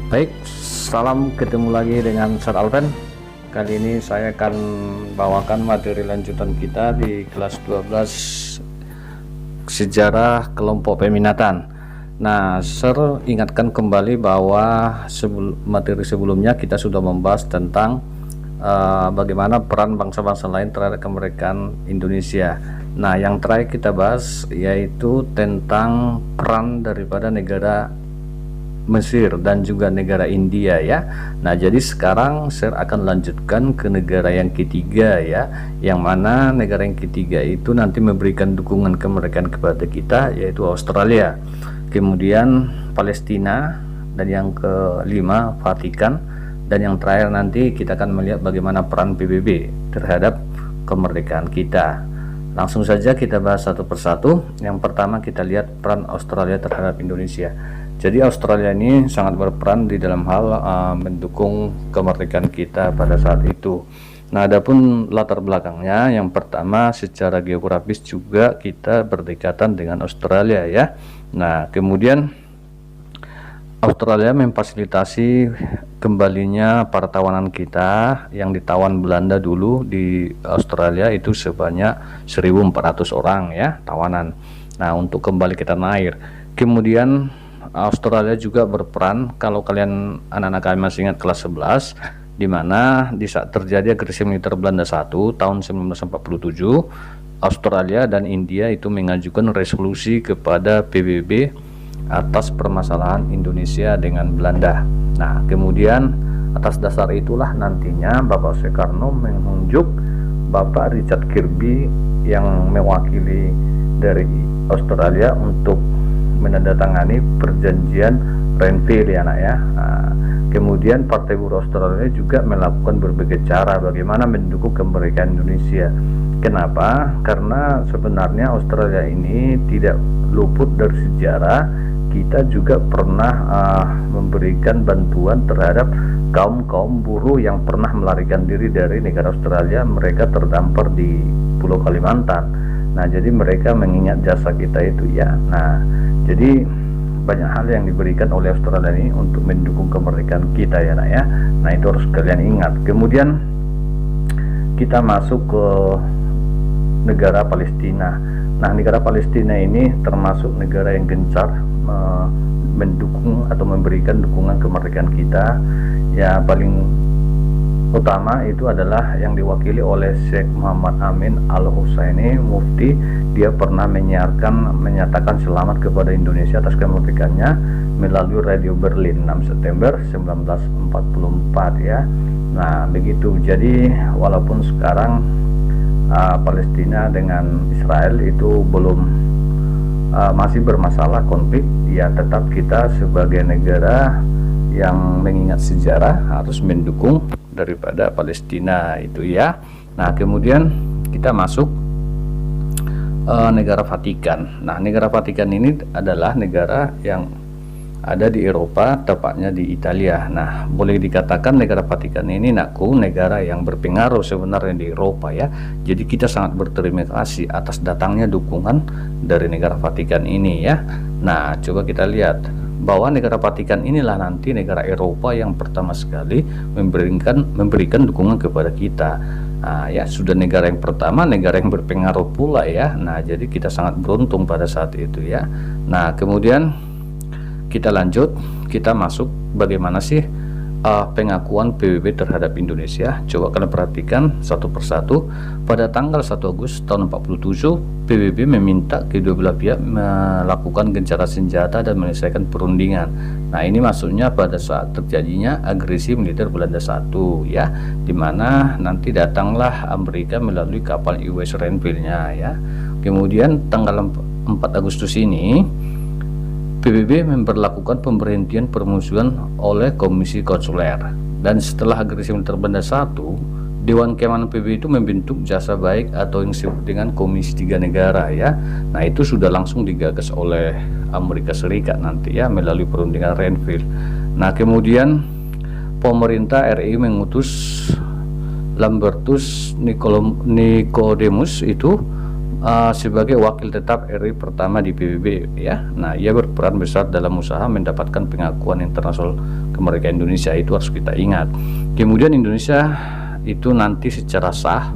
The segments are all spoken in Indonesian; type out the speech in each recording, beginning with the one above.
Baik, salam ketemu lagi dengan Sir Alven. Kali ini saya akan bawakan materi lanjutan kita di kelas 12 Sejarah Kelompok Peminatan. Nah, Sir ingatkan kembali bahwa materi sebelumnya kita sudah membahas tentang bagaimana peran bangsa-bangsa lain terhadap kemerdekaan Indonesia. Nah, yang terakhir kita bahas yaitu tentang peran daripada negara Mesir dan juga negara India ya. Nah, jadi sekarang saya akan lanjutkan ke negara yang ketiga ya, yang mana negara yang ketiga itu nanti memberikan dukungan kemerdekaan kepada kita, yaitu Australia, kemudian Palestina, dan yang kelima Vatikan, dan yang terakhir nanti kita akan melihat bagaimana peran PBB terhadap kemerdekaan kita. Langsung saja kita bahas satu persatu. Yang pertama kita lihat peran Australia terhadap Indonesia. Jadi Australia ini sangat berperan di dalam hal mendukung kemerdekaan kita pada saat itu. Nah, adapun latar belakangnya, yang pertama secara geografis juga kita berdekatan dengan Australia ya. Nah, kemudian Australia memfasilitasi kembalinya para tawanan kita yang ditawan Belanda dulu di Australia itu sebanyak 1.400 orang ya tawanan. Nah, untuk kembali ke tanah air. Kemudian Australia juga berperan, kalau kalian anak-anak kami masih ingat kelas 11, di mana di saat terjadi agresi militer Belanda 1 tahun 1947, Australia dan India itu mengajukan resolusi kepada PBB atas permasalahan Indonesia dengan Belanda. Nah, kemudian atas dasar itulah nantinya Bapak Soekarno menunjuk Bapak Richard Kirby yang mewakili dari Australia untuk menandatangani perjanjian Renville ya anak ya. Nah, kemudian Partai Buruh Australia juga melakukan berbagai cara bagaimana mendukung kemerdekaan Indonesia. Kenapa? Karena sebenarnya Australia ini tidak luput dari sejarah. Kita juga pernah memberikan bantuan terhadap kaum buruh yang pernah melarikan diri dari negara Australia. Mereka terdampar di Pulau Kalimantan. Nah, jadi mereka mengingat jasa kita itu ya. Nah, jadi banyak hal yang diberikan oleh Australia ini untuk mendukung kemerdekaan kita ya nak ya. Nah, itu harus kalian ingat. Kemudian kita masuk ke negara Palestina. Nah, negara Palestina ini termasuk negara yang gencar mendukung atau memberikan dukungan kemerdekaan kita. Ya, paling utama itu adalah yang diwakili oleh Syekh Muhammad Amin Al-Husaini Mufti. Dia pernah menyatakan selamat kepada Indonesia atas kemerdekaannya melalui Radio Berlin 6 September 1944 ya. Nah, begitu. Jadi walaupun sekarang Palestina dengan Israel itu masih bermasalah konflik, ya tetap kita sebagai negara yang mengingat sejarah harus mendukung daripada Palestina itu ya. Nah, kemudian kita masuk negara Vatikan. Nah, negara Vatikan ini adalah negara yang ada di Eropa, tepatnya di Italia. Nah, boleh dikatakan negara Vatikan ini negara yang berpengaruh sebenarnya di Eropa ya. Jadi kita sangat berterima kasih atas datangnya dukungan dari negara Vatikan ini ya. Nah, coba kita lihat bahwa negara Vatikan inilah nanti negara Eropa yang pertama sekali memberikan dukungan kepada kita. Nah, ya sudah negara yang pertama, negara yang berpengaruh pula ya. Nah, jadi kita sangat beruntung pada saat itu ya. Nah, kemudian kita lanjut, kita masuk bagaimana sih pengakuan PBB terhadap Indonesia. Coba kalian perhatikan satu persatu. Pada tanggal 1 Agustus tahun 47, PBB meminta kedua belah pihak melakukan gencatan senjata dan menyelesaikan perundingan. Nah, ini maksudnya pada saat terjadinya agresi militer Belanda 1 ya, dimana nanti datanglah Amerika melalui kapal USS Renville-nya ya. Kemudian tanggal 4 Agustus ini PBB memperlakukan pemberhentian permusuhan oleh Komisi Konsuler. Dan setelah agresi militer Belanda 1, Dewan Keamanan PBB itu membentuk jasa baik atau yang disebut dengan Komisi 3 Negara ya. Nah, itu sudah langsung digagas oleh Amerika Serikat nanti ya melalui perundingan Renville. Nah, kemudian pemerintah RI mengutus Lambertus Nicodemus itu sebagai wakil tetap RI pertama di PBB ya. Nah, ia berperan besar dalam usaha mendapatkan pengakuan internasional kemerdekaan Indonesia, itu harus kita ingat. Kemudian Indonesia itu nanti secara sah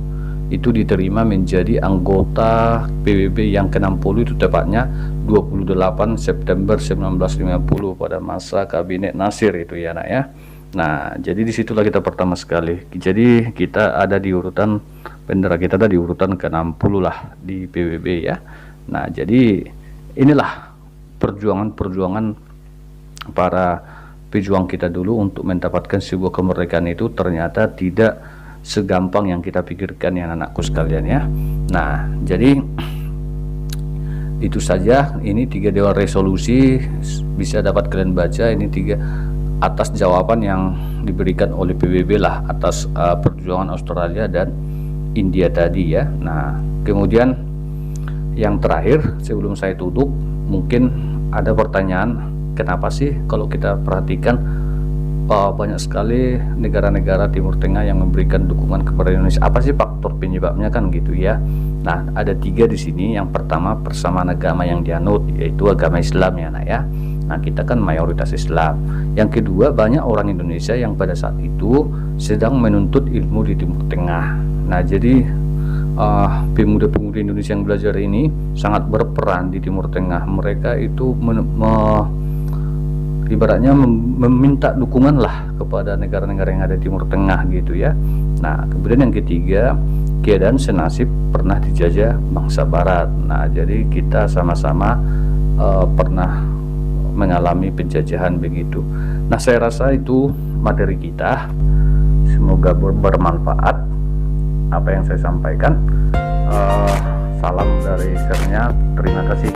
itu diterima menjadi anggota PBB yang ke-60, itu tepatnya 28 September 1950 pada masa Kabinet Nasir itu ya nak ya. Nah, jadi disitulah kita pertama sekali. Jadi kita ada di urutan, bendera kita ada di urutan ke-60 lah di PBB ya. Nah, jadi inilah perjuangan-perjuangan para pejuang kita dulu untuk mendapatkan sebuah kemerdekaan, itu ternyata tidak segampang yang kita pikirkan ya anakku sekalian ya. Nah, jadi itu saja, ini 3 dewan resolusi, bisa dapat kalian baca, ini 3 atas jawaban yang diberikan oleh PBB lah atas perjuangan Australia dan India tadi ya. Nah, kemudian yang terakhir sebelum saya tutup, mungkin ada pertanyaan, kenapa sih kalau kita perhatikan banyak sekali negara-negara Timur Tengah yang memberikan dukungan kepada Indonesia, apa sih faktor penyebabnya kan gitu ya. Nah, ada 3 di sini. Yang pertama, persamaan agama yang dianut, yaitu agama Islam ya nak ya. Nah, kita kan mayoritas Islam. Yang kedua, banyak orang Indonesia yang pada saat itu sedang menuntut ilmu di Timur Tengah. Nah, jadi pemuda-pemuda Indonesia yang belajar ini sangat berperan di Timur Tengah. Mereka itu ibaratnya meminta dukungan lah kepada negara-negara yang ada di Timur Tengah gitu ya. Nah, kemudian yang ketiga, keadaan senasib pernah dijajah bangsa Barat. Nah, jadi kita sama-sama pernah mengalami penjajahan begitu. Nah, saya rasa itu materi kita, semoga bermanfaat apa yang saya sampaikan. Salam dari Sernya, terima kasih.